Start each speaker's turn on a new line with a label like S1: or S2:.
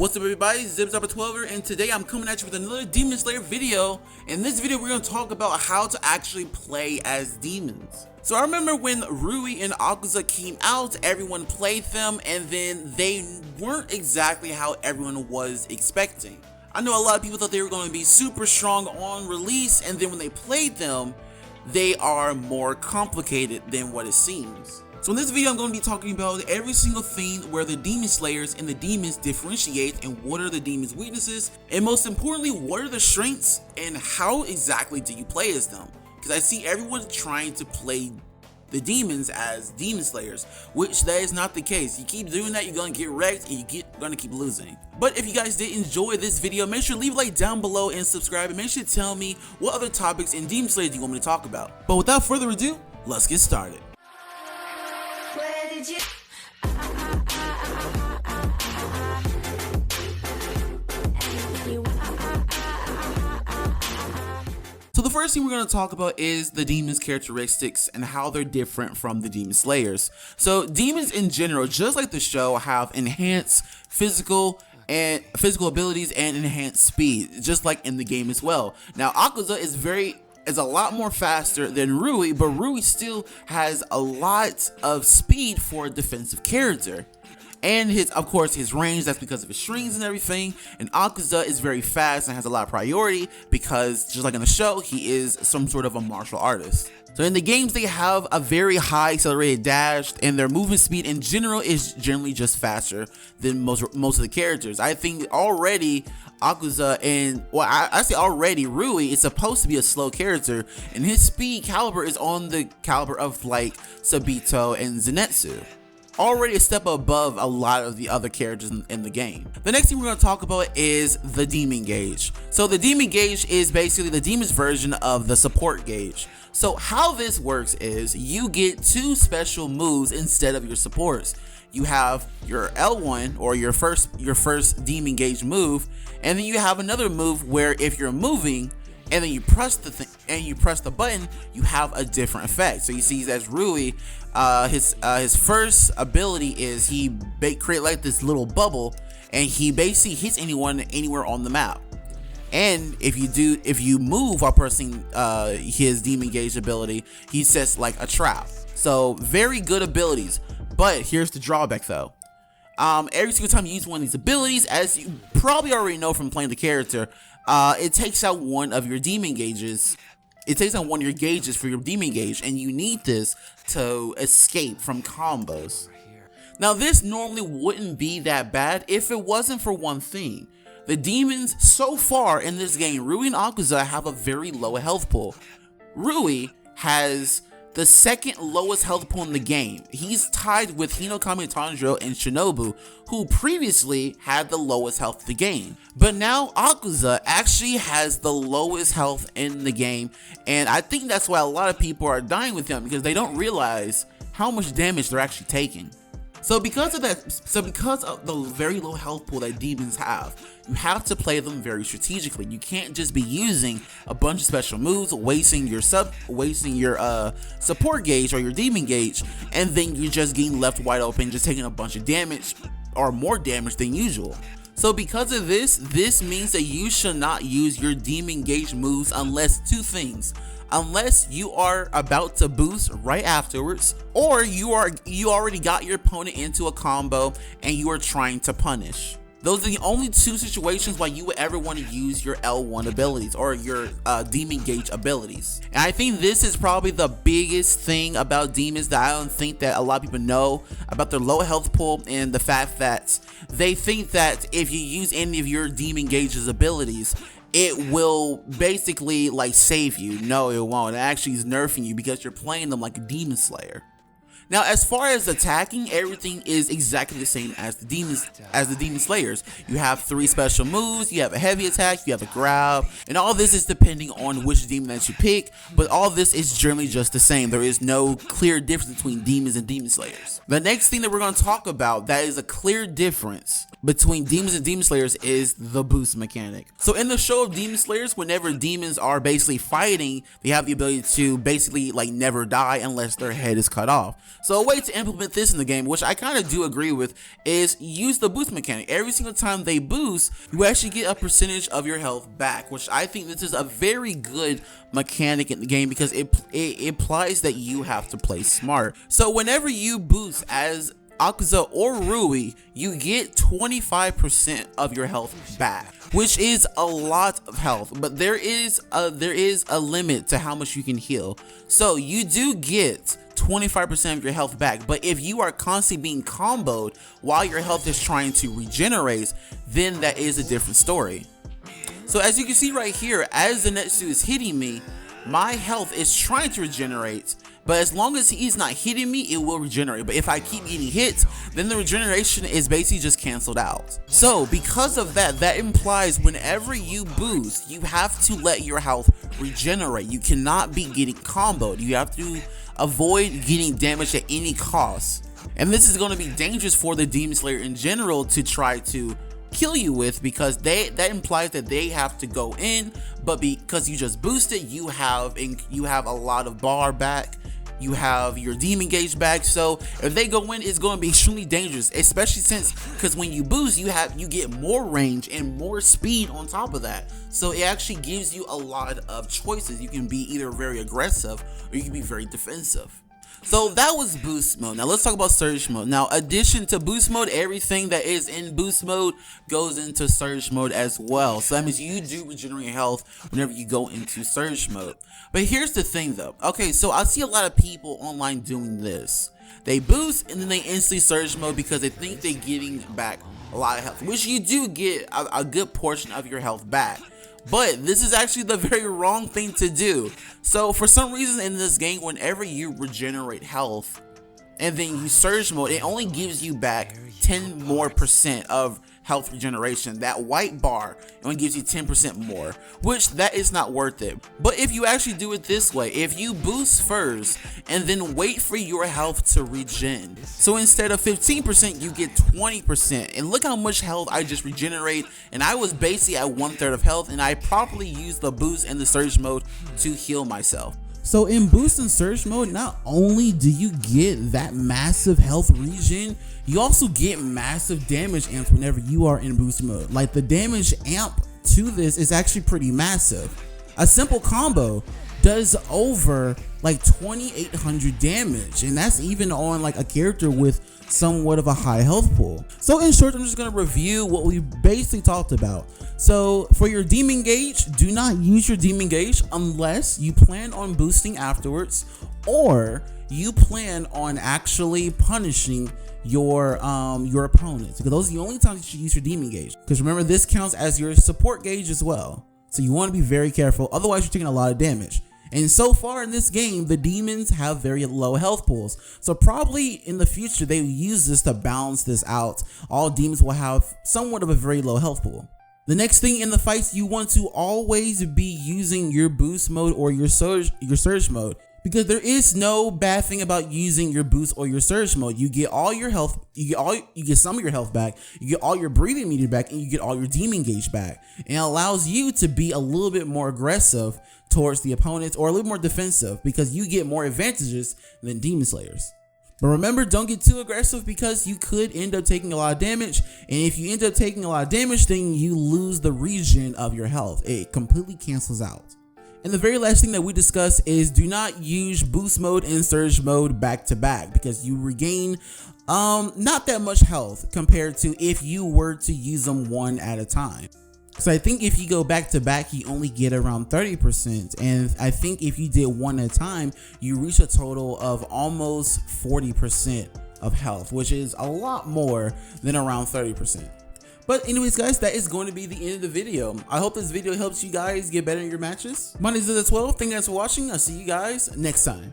S1: What's up everybody, Zibs12er, and today I'm coming at you with another Demon Slayer video. In this video we're going to talk about how to actually play as demons. So I remember when Rui and Akuza came out, everyone played them and then they weren't exactly how everyone was expecting. I know a lot of people thought they were going to be super strong on release, and then when they played them, they are more complicated than what it seems. So in this video, I'm going to be talking about every single thing where the Demon Slayers and the demons differentiate, and what are the demons' weaknesses, and most importantly, what are the strengths and how exactly do you play as them? Because I see everyone trying to play the demons as Demon Slayers, which that is not the case. You keep doing that, you're going to get wrecked and you're going to keep losing. But if you guys did enjoy this video, make sure to leave a like down below and subscribe, and make sure to tell me what other topics in Demon Slayer do you want me to talk about. But without further ado, let's get started. So the first thing we're going to talk about is the demons' characteristics and how they're different from the Demon Slayers. So demons in general, just like the show, have enhanced physical abilities and enhanced speed, just like in the game as well. Now Akuza is a lot more faster than Rui, but Rui still has a lot of speed for a defensive character. And of course his range, that's because of his strings and everything. And Akuza is very fast and has a lot of priority because, just like in the show, he is some sort of a martial artist. So in the games, they have a very high accelerated dash, and their movement speed in general is generally just faster than most of the characters. I think already Akuza and, well, I say already, Rui is supposed to be a slow character, and his speed caliber is on the caliber of like Sabito and Zenitsu. Already a step above a lot of the other characters in the game. The next thing we're going to talk about is the demon gauge. So the demon gauge is basically the demon's version of the support gauge. So how this works is you get two special moves instead of your supports. You have your L1, or your first demon gauge move, and then you have another move where if you're moving and then you press the button, you have a different effect. So you see as Rui, his first ability is he create like this little bubble, and he basically hits anyone anywhere on the map. And if you move while pressing his demon gauge ability, he sets like a trap. So very good abilities. But here's the drawback though. Every single time you use one of these abilities, as you probably already know from playing the character, it takes out one of your demon gauges. It takes out one of your gauges for your demon gauge, and you need this to escape from combos. Now this normally wouldn't be that bad if it wasn't for one thing. The demons so far in this game, Rui and Akuza, have a very low health pool. Rui has the second lowest health pool in the game. He's tied with Hinokami Chronicles and Shinobu, who previously had the lowest health of the game. But now Akuza actually has the lowest health in the game, and I think that's why a lot of people are dying with him, because they don't realize how much damage they're actually taking. So because of the very low health pool that demons have, you have to play them very strategically. You can't just be using a bunch of special moves, wasting your support gauge or your demon gauge, and then you're just getting left wide open, just taking a bunch of damage or more damage than usual. So because of this means that you should not use your demon gauge moves unless two things. Unless you are about to boost right afterwards, or you already got your opponent into a combo and you are trying to punish. Those are the only two situations why you would ever want to use your L1 abilities or your demon gauge abilities. And I think this is probably the biggest thing about demons that I don't think that a lot of people know about their low health pool, and the fact that they think that if you use any of your demon gauge's abilities, it will basically like save you. No, it won't. It actually is nerfing you because you're playing them like a Demon Slayer. Now, as far as attacking, everything is exactly the same as the Demon Slayers. You have 3 special moves, you have a heavy attack, you have a grab, and all this is depending on which demon that you pick, but all this is generally just the same. There is no clear difference between demons and Demon Slayers. The next thing that we're going to talk about that is a clear difference between demons and Demon Slayers is the boost mechanic. So in the show of Demon Slayers, whenever demons are basically fighting, they have the ability to basically like never die unless their head is cut off. So a way to implement this in the game, which I kind of do agree with, is use the boost mechanic. Every single time they boost, you actually get a percentage of your health back, which I think this is a very good mechanic in the game because it implies that you have to play smart. So whenever you boost as Akuza or Rui, you get 25% of your health back, which is a lot of health, but there is a limit to how much you can heal. So you do get 25% of your health back, but if you are constantly being comboed while your health is trying to regenerate, then that is a different story. So as you can see right here, as the Zenitsu is hitting me, my health is trying to regenerate, but as long as he's not hitting me, it will regenerate. But if I keep getting hit, then the regeneration is basically just canceled out. So because of that, that implies whenever you boost, you have to let your health regenerate. You cannot be getting comboed. You have to avoid getting damaged at any cost. And this is going to be dangerous for the Demon Slayer in general to try to kill you with, because that implies that they have to go in, but because you just boosted, you have a lot of bar back, you have your demon gauge back. So if they go in, it's going to be extremely dangerous, especially because when you boost, you get more range and more speed on top of that. So it actually gives you a lot of choices. You can be either very aggressive or you can be very defensive. So that was boost mode. Now let's talk about surge mode. Now, addition to boost mode, everything that is in boost mode goes into surge mode as well. So that means you do regenerate health whenever you go into surge mode. But here's the thing though. Okay, so I see a lot of people online doing this. They boost and then they instantly surge mode because they think they're getting back a lot of health, which you do get a good portion of your health back. But this is actually the very wrong thing to do. So for some reason in this game, whenever you regenerate health and then you surge mode, it only gives you back 10% more of health regeneration. That white bar only gives you 10% more, which that is not worth it. But if you actually do it this way, if you boost first and then wait for your health to regen, so instead of 15%, you get 20%. And look how much health I just regenerate, and I was basically at 1/3 of health, and I properly used the boost and the surge mode to heal myself. So in boost and surge mode, not only do you get that massive health regen, you also get massive damage amps whenever you are in boost mode. Like the damage amp to this is actually pretty massive. A simple combo does over like 2,800 damage, and that's even on like a character with somewhat of a high health pool. So in short, I'm just going to review what we basically talked about. So for your demon gauge, do not use your demon gauge unless you plan on boosting afterwards, or you plan on actually punishing your opponents, because those are the only times you should use your demon gauge. Because remember, this counts as your support gauge as well, so you want to be very careful, otherwise you're taking a lot of damage. And so far in this game, the demons have very low health pools, so probably in the future they will use this to balance this out. All demons will have somewhat of a very low health pool. The next thing in the fights, you want to always be using your boost mode or your surge mode, because there is no bad thing about using your boost or your surge mode. You get all your health, you get some of your health back, you get all your breathing meter back, and you get all your demon gauge back. And it allows you to be a little bit more aggressive towards the opponents, or a little more defensive, because you get more advantages than demon slayers. But remember, don't get too aggressive, because you could end up taking a lot of damage, and if you end up taking a lot of damage, then you lose the regen of your health. It completely cancels out. And the very last thing that we discuss is do not use boost mode and surge mode back to back, because you regain not that much health compared to if you were to use them one at a time. So I think if you go back to back, you only get around 30%, and I think if you did one at a time, you reach a total of almost 40% of health, which is a lot more than around 30%. But anyways, guys, that is going to be the end of the video. I hope this video helps you guys get better in your matches. My name is Zilla12. Thank you guys for watching. I'll see you guys next time.